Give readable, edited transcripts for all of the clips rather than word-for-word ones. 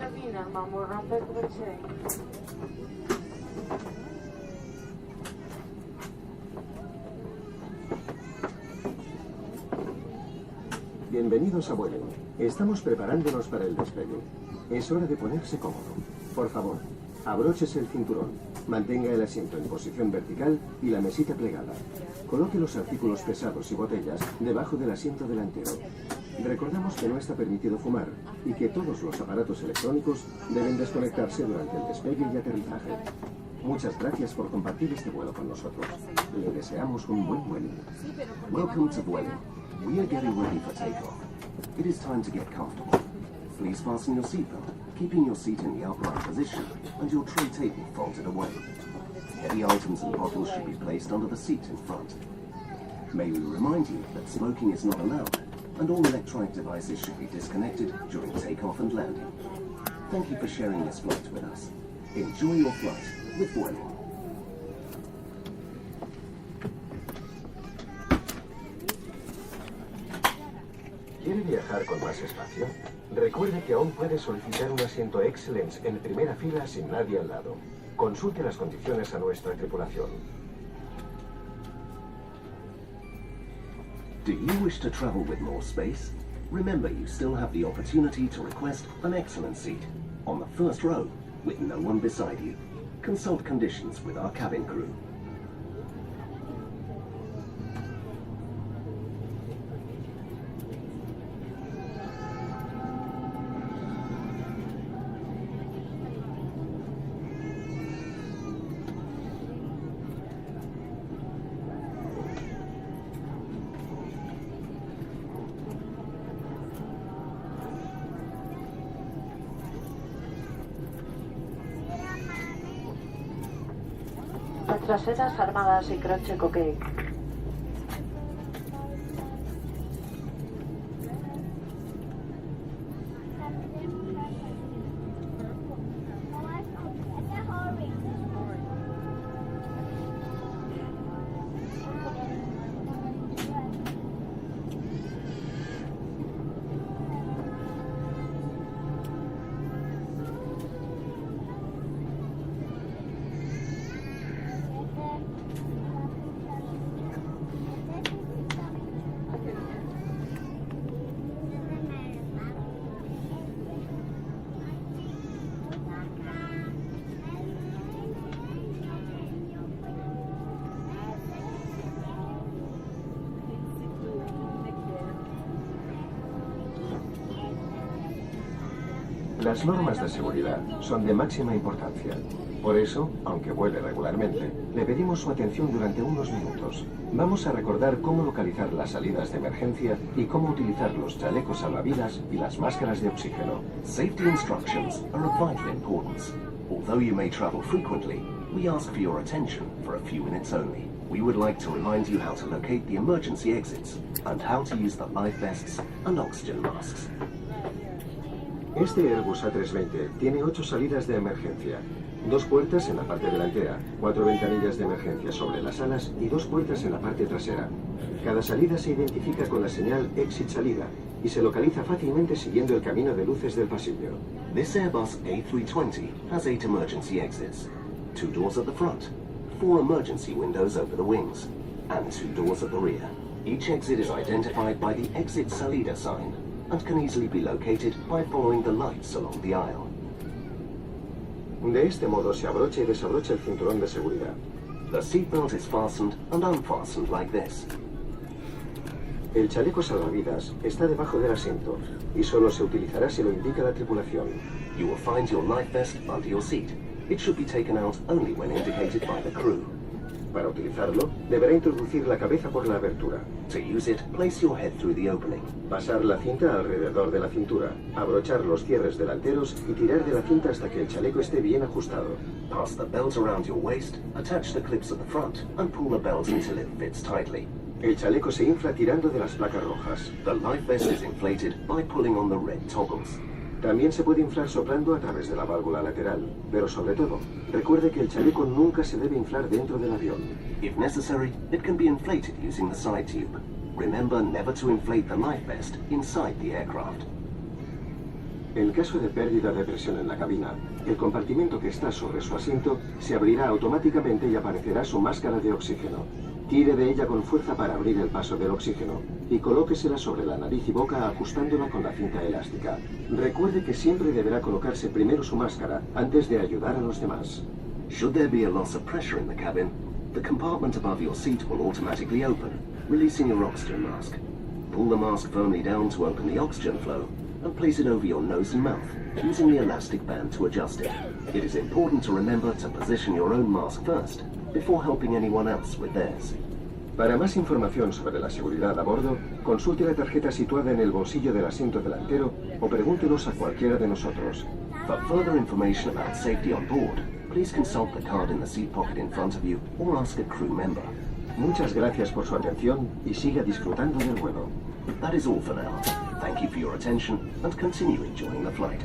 Termina, mamma, rompe come c'è. Bienvenidos a Vueling. Estamos preparándonos para el despegue. Es hora de ponerse cómodo. Por favor, abróchese el cinturón, mantenga el asiento en posición vertical y la mesita plegada. Coloque los artículos pesados y botellas debajo del asiento delantero. Recordamos que no está permitido fumar y que todos los aparatos electrónicos deben desconectarse durante el despegue y aterrizaje. Muchas gracias por compartir este vuelo con nosotros. Le deseamos un buen vuelo. Welcome to Vueling. We are getting ready for takeoff. It is time to get comfortable. Please fasten your seatbelt, keeping your seat in the upright position and your tray table folded away. Heavy items and bottles should be placed under the seat in front. May we remind you that smoking is not allowed and all electronic devices should be disconnected during takeoff and landing. Thank you for sharing this flight with us. Enjoy your flight with Vueling. ¿Quiere viajar con más espacio? Recuerde que aún puede solicitar un asiento Excellence en primera fila sin nadie al lado. Consulte las condiciones a nuestra tripulación. Do you wish to travel with more space? Remember, you still have the opportunity to request an excellent seat on the first row with no one beside you. Consult conditions with our cabin crew. Traseras armadas y croche coque. Las normas de seguridad son de máxima importancia. Por eso, aunque vuele regularmente, le pedimos su atención durante unos minutos. Vamos a recordar cómo localizar las salidas de emergencia y cómo utilizar los chalecos salvavidas y las máscaras de oxígeno. Safety instructions are of vital importance. Although you may travel frequently, we ask for your attention for a few minutes only. We would like to remind you how to locate the emergency exits and how to use the life vests and oxygen masks. Este Airbus A320 tiene 8 salidas de emergencia, 2 puertas en la parte delantera, 4 ventanillas de emergencia sobre las alas y 2 puertas en la parte trasera. Cada salida se identifica con la señal Exit Salida y se localiza fácilmente siguiendo el camino de luces del pasillo. This Airbus A320 has 8 emergency exits, 2 doors at the front, 4 emergency windows over the wings, and 2 doors at the rear. Each exit is identified by the Exit Salida sign and can easily be located by following the lights along the aisle. De este modo se abrocha y desabrocha el cinturón de seguridad. The seatbelt is fastened and unfastened like this. El chaleco salvavidas está debajo del asiento y solo se utilizará si lo indica la tripulación. You will find your life vest under your seat. It should be taken out only when indicated by the crew. Para utilizarlo, deberá introducir la cabeza por la abertura. To use it, place your head through the opening. Pasar la cinta alrededor de la cintura, abrochar los cierres delanteros y tirar de la cinta hasta que el chaleco esté bien ajustado. Pass the belt around your waist, attach the clips at the front, and pull the belt until it fits tightly. El chaleco se infla tirando de las placas rojas. The life vest is inflated by pulling on the red toggles. También se puede inflar soplando a través de la válvula lateral, pero sobre todo, recuerde que el chaleco nunca se debe inflar dentro del avión. If necessary, it can be inflated using the side tube. Remember never to inflate the life vest inside the aircraft. En caso de pérdida de presión en la cabina, el compartimento que está sobre su asiento se abrirá automáticamente y aparecerá su máscara de oxígeno. Tire de ella con fuerza para abrir el paso del oxígeno y colóquesela sobre la nariz y boca ajustándola con la cinta elástica. Recuerde que siempre deberá colocarse primero su máscara antes de ayudar a los demás. Should there be a loss of pressure in the cabin, the compartment above your seat will automatically open, releasing your oxygen mask. Pull the mask firmly down to open the oxygen flow and place it over your nose and mouth, using the elastic band to adjust it. It is important to remember to position your own mask first, before helping anyone else with theirs. Para más información sobre la seguridad a bordo, consulte la tarjeta situada en el bolsillo del asiento delantero o pregúntenos a cualquiera de nosotros. For further information about safety on board, please consult the card in the seat pocket in front of you or ask a crew member. Muchas gracias por su atención y siga disfrutando del vuelo. That is all for now. Thank you for your attention and continue enjoying the flight.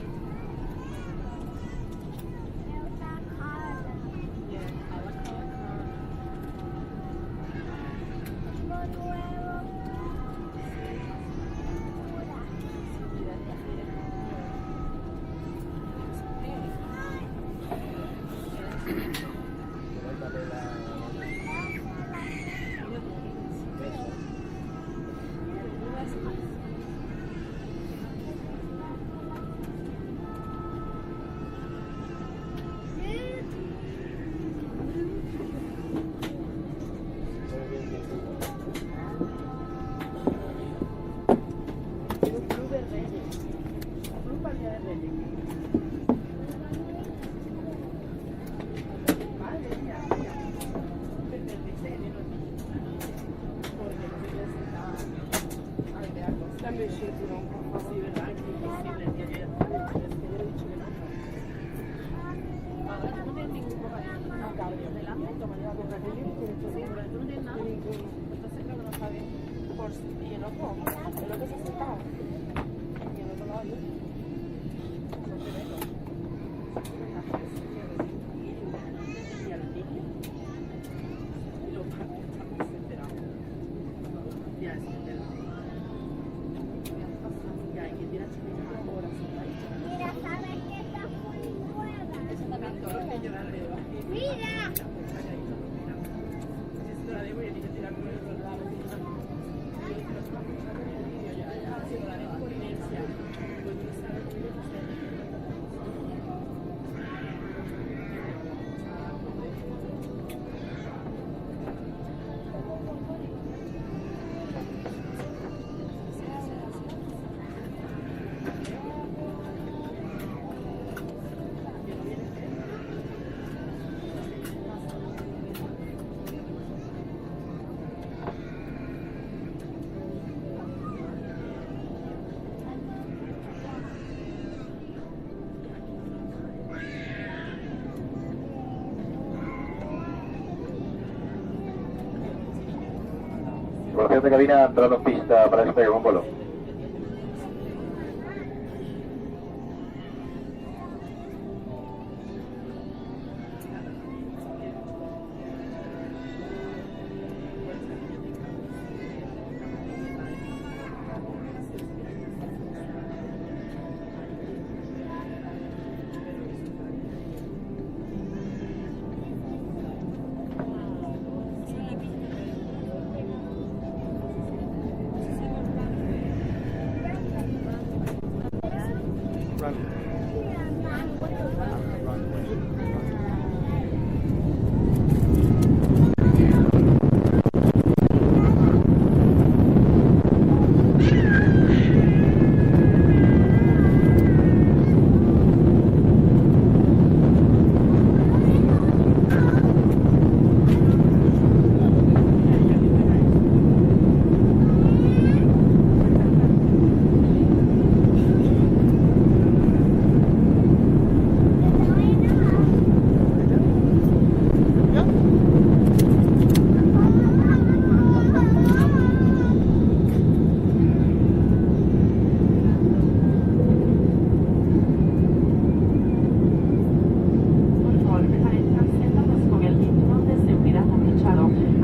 Tripulación de cabina entrando en pista para despegue con vuelo.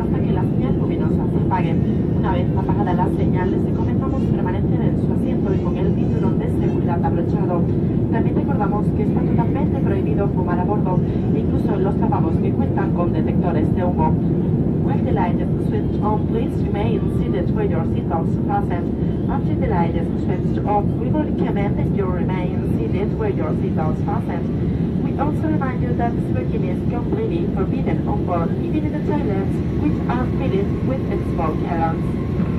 Hasta que la señal luminosa se apague. Una vez apagada la señal, les recomendamos permanecer en su asiento y con el cinturón de seguridad abrochado. También recordamos que está totalmente prohibido fumar a bordo, incluso en los lavabos que cuentan con detectores de humo. When the light is switched on, please remain seated with your seatbelts fastened. After the light is switched off, we will recommend that you remain seated with your seatbelts fastened. We also remind you that smoking is completely forbidden on board, even in the toilets, which are fitted with small cans.